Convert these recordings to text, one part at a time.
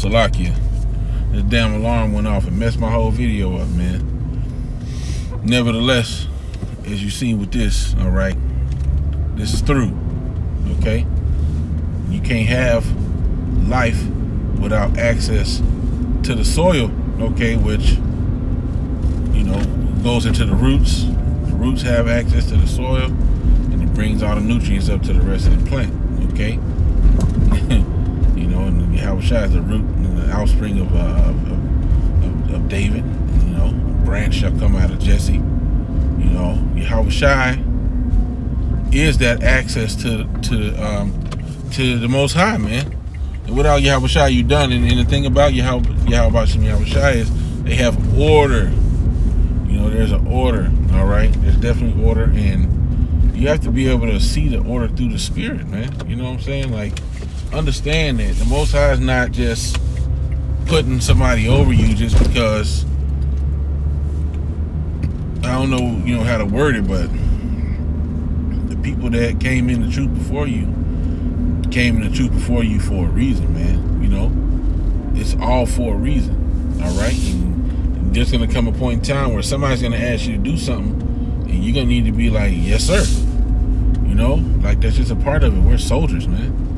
Salakia. This damn alarm went off and messed my whole video up, man. Nevertheless, as you see with this, all right, this is through, okay? You can't have life without access to the soil, okay, which, you know, goes into the roots. The roots have access to the soil, and it brings all the nutrients up to the rest of the plant, okay? You know, and Yahushua is the root and the offspring of David. You know, a branch shall come out of Jesse. You know, Yahushua is that access to the Most High, man. And without Yahushua, you done. And the thing about Yahushua is they have order. You know, there's an order. All right, there's definitely order, and you have to be able to see the order through the spirit, man. You know what I'm saying? Like, understand that the Most High is not just putting somebody over you just because, I don't know, you know, how to word it, but the people that came in the truth before you came in the truth before you for a reason, man. You know, it's all for a reason, all right? And there's going to come a point in time where somebody's going to ask you to do something, and you're going to need to be like, yes, sir. You know, like, that's just a part of it. We're soldiers, man.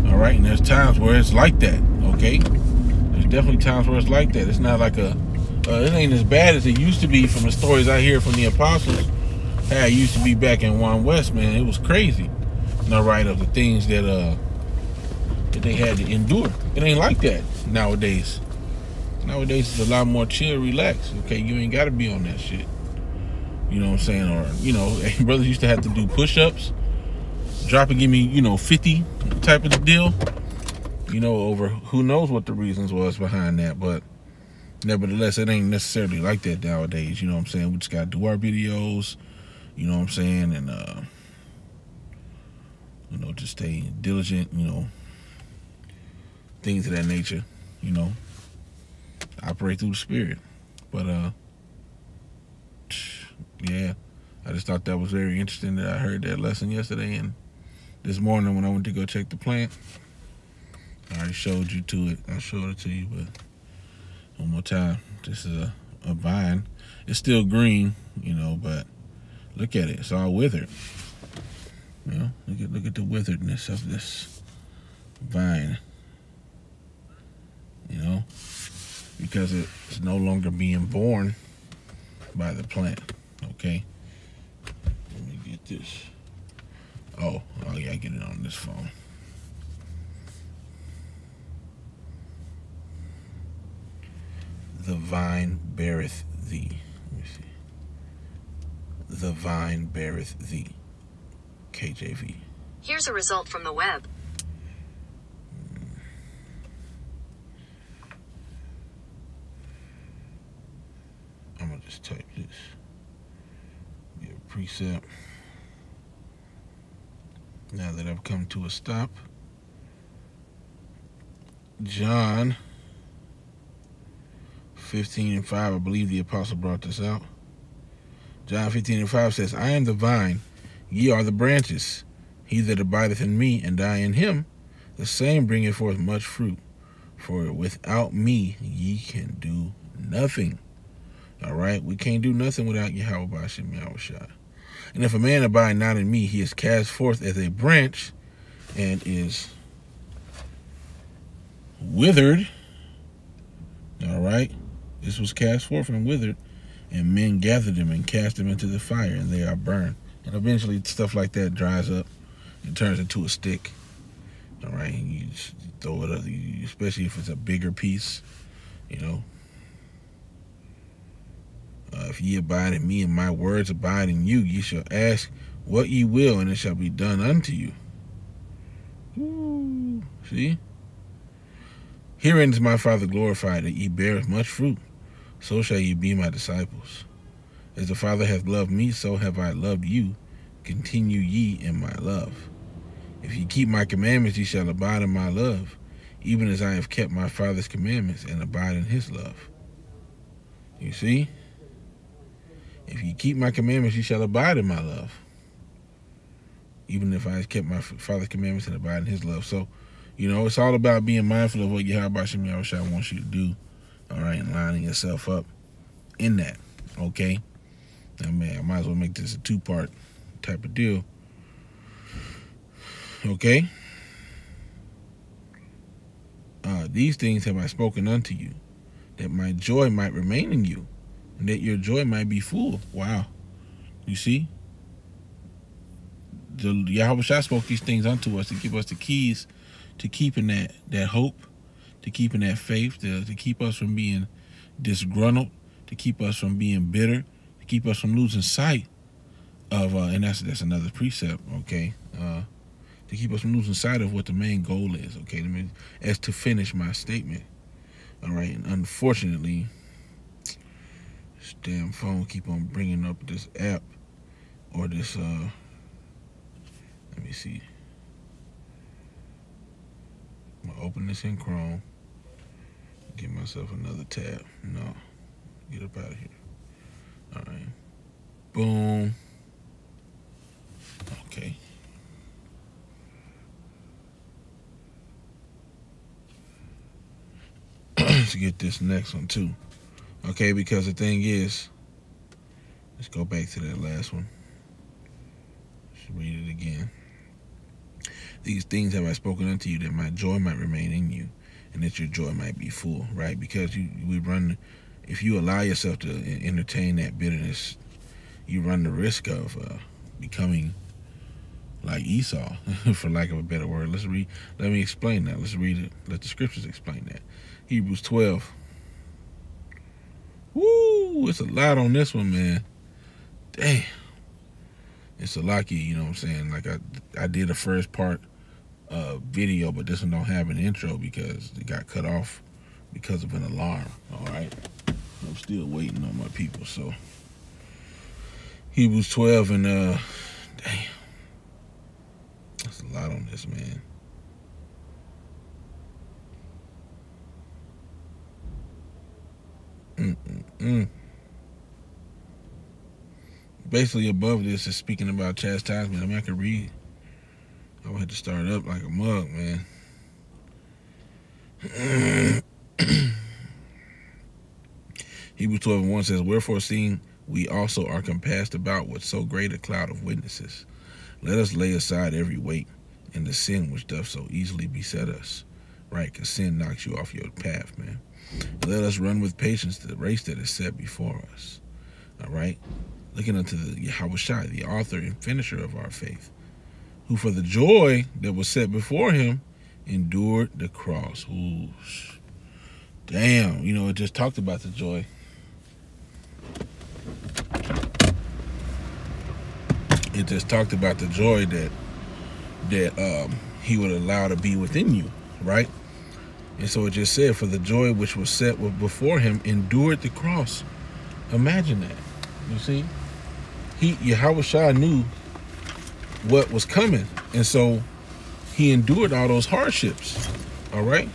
All right, and there's times where it's like that, okay? There's definitely times where it's like that. It's not like it ain't as bad as it used to be from the stories I hear from the apostles. How it used to be back in One West, man. It was crazy. All right, of the things that they had to endure. It ain't like that nowadays. Nowadays, it's a lot more chill, relaxed, okay? You ain't got to be on that shit. You know what I'm saying? Or, you know, brothers used to have to do push-ups, drop and give me, you know, 50 type of deal, you know, over who knows what the reasons was behind that. But nevertheless, it ain't necessarily like that nowadays. You know what I'm saying? We just gotta do our videos, you know what I'm saying, and you know, just stay diligent, you know, things of that nature, you know, operate through the spirit. But yeah, I just thought that was very interesting that I heard that lesson yesterday, and this morning when I went to go check the plant, I already showed you to it. I showed it to you, but one more time. This is a vine. It's still green, you know, but look at it. It's all withered. You know, look at the witheredness of this vine. You know, because it's no longer being born by the plant. Okay. Let me get this. Oh yeah, I get it on this phone. The vine beareth thee. Let me see. The vine beareth thee. KJV. Here's a result from the web. I'm gonna just type this. Get a precept. Now that I've come to a stop, John 15:5, I believe the apostle brought this out. John 15:5 says, I am the vine, ye are the branches. He that abideth in me, and I in him, the same bringeth forth much fruit. For without me ye can do nothing. All right, we can't do nothing without Yahweh B'Shem Yahushua. And if a man abide not in me, he is cast forth as a branch and is withered. All right, this was cast forth and withered, and men gathered them and cast them into the fire, and they are burned. And eventually stuff like that dries up and turns into a stick. All right, and you just throw it up, especially if it's a bigger piece, you know. If ye abide in me and my words abide in you, ye shall ask what ye will, and it shall be done unto you. Ooh, see? Herein is my Father glorified, that ye bear much fruit. So shall ye be my disciples. As the Father hath loved me, so have I loved you. Continue ye in my love. If ye keep my commandments, ye shall abide in my love, even as I have kept my Father's commandments and abide in his love. You see? If you keep my commandments, you shall abide in my love, even if I have kept my Father's commandments and abide in his love. So, You know, it's all about being mindful of what Yahweh Shem Yahushua wants you to do. All right, and lining yourself up in that. Okay? Now, man, I might as well make this a 2-part type of deal. Okay? These things have I spoken unto you, that my joy might remain in you, and that your joy might be full. Wow. You see? The Yahweh Shah spoke these things unto us to give us the keys to keeping that hope, to keeping that faith, to keep us from being disgruntled, to keep us from being bitter, to keep us from losing sight of, and that's another precept, okay? To keep us from losing sight of what the main goal is, okay? As to finish my statement, all right? And unfortunately, this damn phone keep on bringing up this app or this, let me see. I'm gonna open this in Chrome, give myself another tab. No, get up out of here. All right, boom. Okay. Let's get this next one too. Okay, because the thing is, let's go back to that last one. Let's read it again. These things have I spoken unto you, that my joy might remain in you, and that your joy might be full, right? Because if you allow yourself to entertain that bitterness, you run the risk of becoming like Esau, for lack of a better word. Let me explain that. Let's read it. Let the scriptures explain that. Hebrews 12. Woo! It's a lot on this one, man. Damn. It's a lucky, you know what I'm saying? Like I did the first part video, but this one don't have an intro because it got cut off because of an alarm. All right. I'm still waiting on my people. So Hebrews 12 and damn. That's a lot on this, man. Basically, above this is speaking about chastisement. I mean, I could read. I would have to start up like a mug, man. Hebrews 12:1 says, wherefore, seeing we also are compassed about with so great a cloud of witnesses, let us lay aside every weight and the sin which doth so easily beset us. Right? Because sin knocks you off your path, man. And let us run with patience the race that is set before us. All right? Looking unto the Yahweh Shai, the author and finisher of our faith, who for the joy that was set before him endured the cross. Ooh, damn, you know, it just talked about the joy. It just talked about the joy that he would allow to be within you, right? And so it just said, for the joy which was set before him endured the cross. Imagine that. You see? Yahweh Shai knew what was coming. And so he endured all those hardships. All right?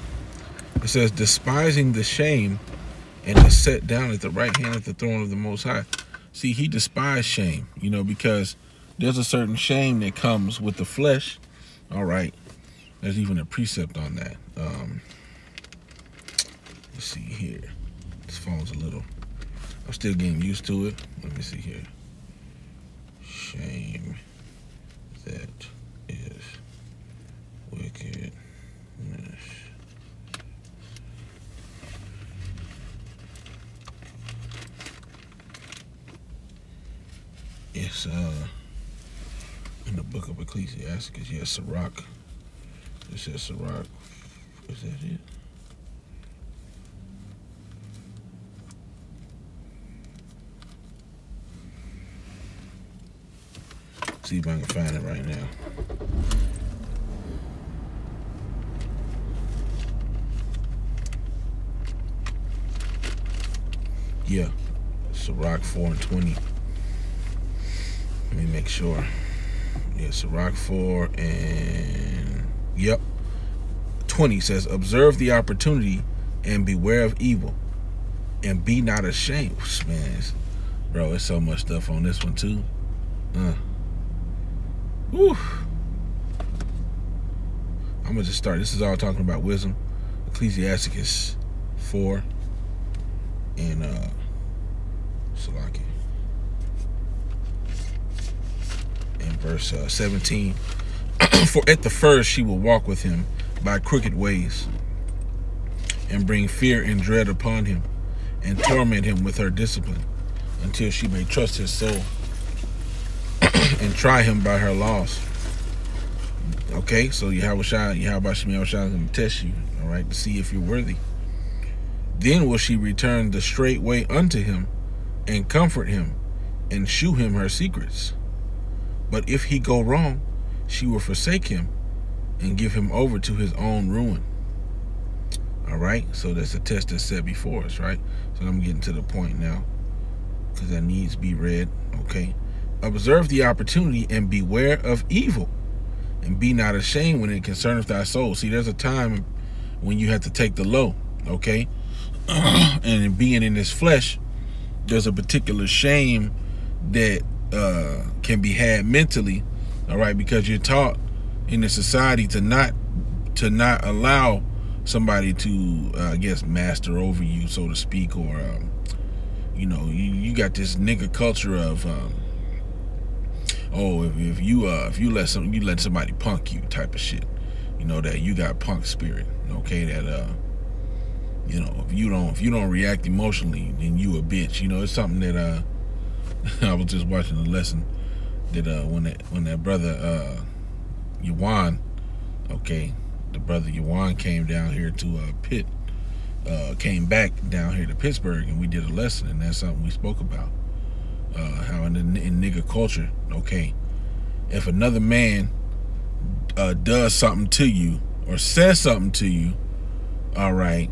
It says, despising the shame, and is set down at the right hand of the throne of the Most High. See, he despised shame, you know, because there's a certain shame that comes with the flesh. All right. There's even a precept on that. Let's see here. This phone's a little, I'm still getting used to it. Let me see here. Shame that is wickedness. It's in the book of Ecclesiasticus. Yeah, Sirach. It says Sirach. Is that it? See if I can find it right now. Yeah, Sirach 4:20. Let me make sure. Yeah, Sirach 4 and yep, 20 says, observe the opportunity and beware of evil, and be not ashamed. Man, bro, there's so much stuff on this one too. Whew. I'm gonna just start. This is all talking about wisdom. Ecclesiasticus 4 and Salaki. In verse 17. For at the first she will walk with him by crooked ways, and bring fear and dread upon him, and torment him with her discipline, until she may trust his soul, and try him by her laws. Okay, so Yahweh Shemi is going to test you, all right, to see if you're worthy. Then will she return the straight way unto him, and comfort him, and shew him her secrets. But if he go wrong, she will forsake him, and give him over to his own ruin. All right, so that's a test that's set before us, right? So I'm getting to the point now, because that needs to be read. Okay, observe the opportunity and beware of evil, and be not ashamed when it concerneth thy soul. See, there's a time when you have to take the low, okay? And in being in this flesh, there's a particular shame that can be had mentally, all right, because you're taught in the society to not allow somebody to I guess master over you, so to speak, or you know, you got this nigga culture of oh, if you let somebody punk you type of shit, you know, that you got punk spirit, okay, that you know, if you don't react emotionally, then you a bitch. You know, it's something that I was just watching a lesson that when that brother Yawan, okay, the brother Yawan came down here to Pitt, came back down here to Pittsburgh, and we did a lesson, and that's something we spoke about, how in nigga culture, okay, if another man does something to you or says something to you, all right,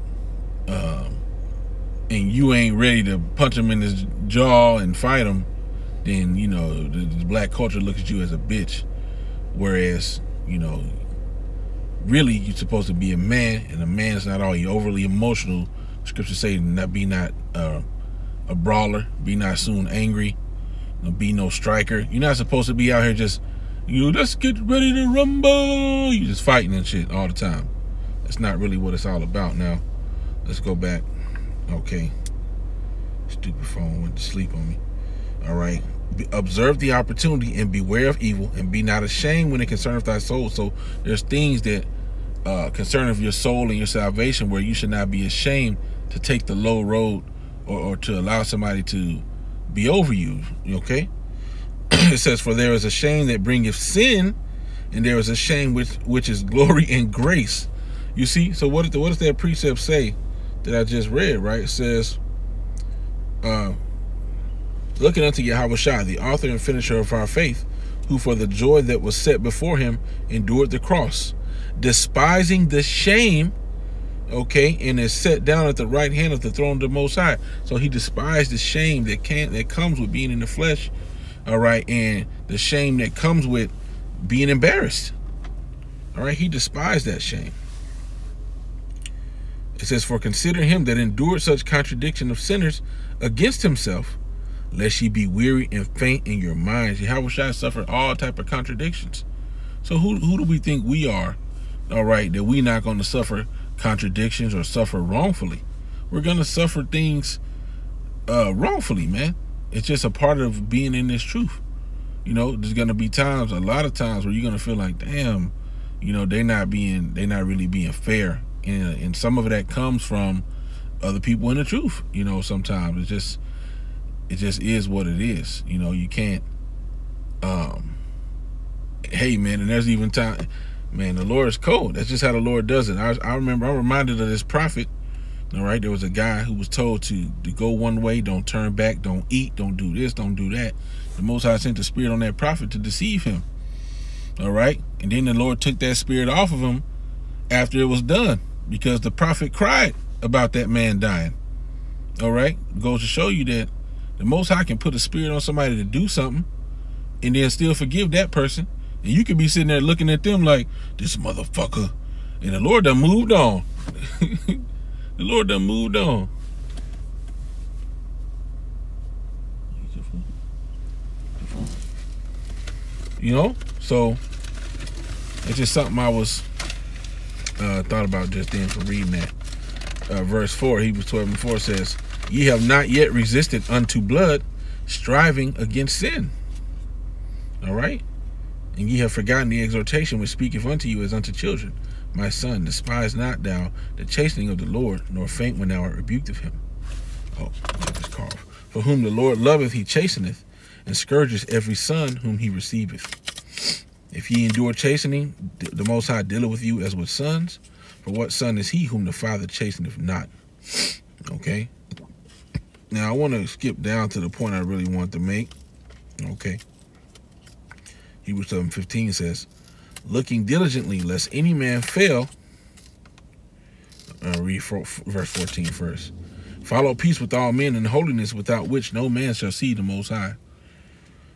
and you ain't ready to punch him in his jaw and fight him, then, you know, the black culture looks at you as a bitch. Whereas, you know, really you're supposed to be a man, and a man's not all overly emotional. Scriptures say be not a brawler, be not soon angry, be no striker. You're not supposed to be out here just, you know, let's get ready to rumble. You just fighting and shit all the time. That's not really what it's all about. Now, let's go back. Okay. Stupid phone went to sleep on me. All right. Observe the opportunity and beware of evil, and be not ashamed when it concerneth thy soul. So there's things that concern of your soul and your salvation where you should not be ashamed to take the low road, or to allow somebody to be over you. Okay. It says, for there is a shame that bringeth sin, and there is a shame which is glory and grace. You see, so what does that precept say that I just read, right? It says, looking unto Yahushua, the author and finisher of our faith, who for the joy that was set before him endured the cross, despising the shame, okay, and is set down at the right hand of the throne of the Most High. So he despised the shame that comes with being in the flesh, all right, and the shame that comes with being embarrassed. All right, he despised that shame. It says, for consider him that endured such contradiction of sinners against himself, lest ye be weary and faint in your minds. Yahushua suffered all type of contradictions. So who do we think we are, all right, that we not going to suffer contradictions or suffer wrongfully? We're going to suffer things wrongfully, man. It's just a part of being in this truth. You know, there's going to be times, a lot of times, where you're going to feel like, damn, you know, they're not really being fair. And some of that comes from other people in the truth. You know, sometimes it just is what it is. You know, you can't, hey man, and there's even time, man, the Lord is cold. That's just how the Lord does it. I remember, I'm reminded of this prophet. All right, there was a guy who was told to go one way, don't turn back, don't eat, don't do this, don't do that. The Most High sent the spirit on that prophet to deceive him. All right, and then the Lord took that spirit off of him after it was done, because the prophet cried about that man dying. All right, it goes to show you that the Most High can put a spirit on somebody to do something and then still forgive that person. And you could be sitting there looking at them like, this motherfucker. And the Lord done moved on. The Lord done moved on. You know? So, it's just something I was thought about just then from reading that. Verse 4, Hebrews 12:4 says, ye have not yet resisted unto blood, striving against sin. All right? And ye have forgotten the exhortation which speaketh unto you as unto children. My son, despise not thou the chastening of the Lord, nor faint when thou art rebuked of him. Oh, just cough. For whom the Lord loveth, he chasteneth, and scourges every son whom he receiveth. If ye endure chastening, the Most High dealeth with you as with sons. For what son is he whom the Father chasteneth not? Okay. Now, I want to skip down to the point I really want to make. Okay. Hebrews 7:15 says, looking diligently, lest any man fail. Read verse 14 first. Follow peace with all men and holiness, without which no man shall see the Most High.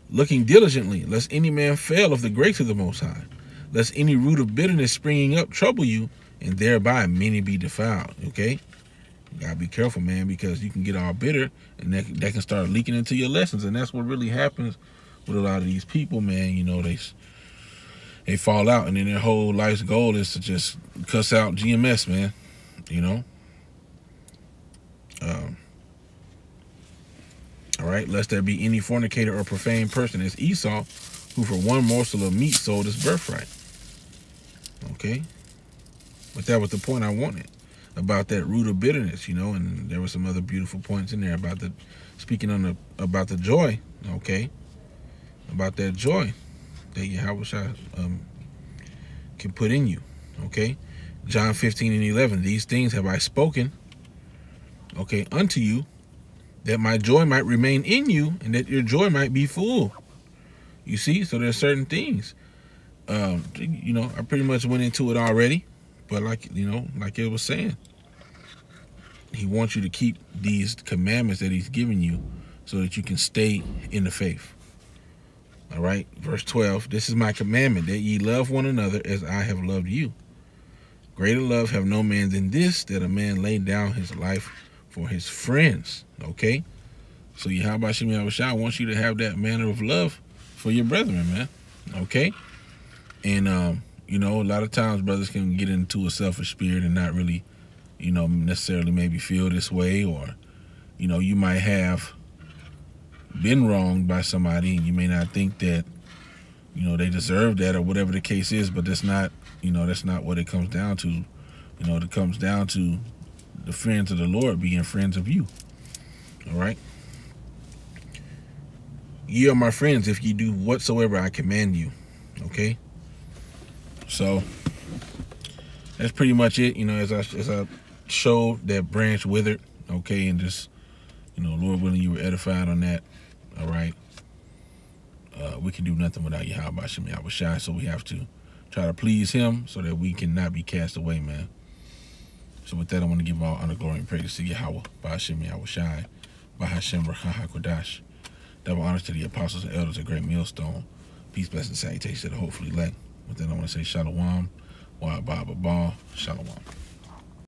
Looking diligently, lest any man fail of the grace of the Most High, lest any root of bitterness springing up trouble you, and thereby many be defiled. Okay? You gotta be careful, man, because you can get all bitter, and that can start leaking into your lessons, and that's what really happens with a lot of these people, man. You know, they fall out, and then their whole life's goal is to just cuss out GMS, man. You know? All right, lest there be any fornicator or profane person as Esau, who for one morsel of meat sold his birthright. Okay? But that was the point I wanted about that root of bitterness, you know, and there were some other beautiful points in there about about the joy, okay? About that joy that Yahweh can put in you, okay? John 15:11, these things have I spoken, okay, unto you, that my joy might remain in you, and that your joy might be full. You see, so there's certain things. You know, I pretty much went into it already, but like it was saying, he wants you to keep these commandments that he's given you so that you can stay in the faith. All right, verse 12, this is my commandment, that ye love one another as I have loved you. Greater love have no man than this, that a man lay down his life for his friends. Okay, so Yahweh Shem Yahushua wants you to have that manner of love for your brethren, man. Okay, and you know, a lot of times brothers can get into a selfish spirit and not really, you know, necessarily maybe feel this way, or you know, you might have been wronged by somebody and you may not think that, you know, they deserve that or whatever the case is, but that's not, you know, that's not what it comes down to. You know, it comes down to the friends of the Lord being friends of you. All right. Ye are my friends if ye do whatsoever I command you. Okay. So that's pretty much it. You know, as I showed that branch withered. Okay, and just, you know, Lord willing, you were edified on that. All right. We can do nothing without Yahweh Shem Yahushua, so we have to try to please him so that we cannot be cast away, man. So with that, I want to give all honor, glory, and praise to Yahweh, Ba'ashem Yahushai, Ba'ashem Rachaha Kodash. Double honors to the apostles and elders of Great Millstone. Peace, blessings, salutations to the hopefully elect. With that, I want to say Shalom, Wa Ba Ba Ba, Shalom.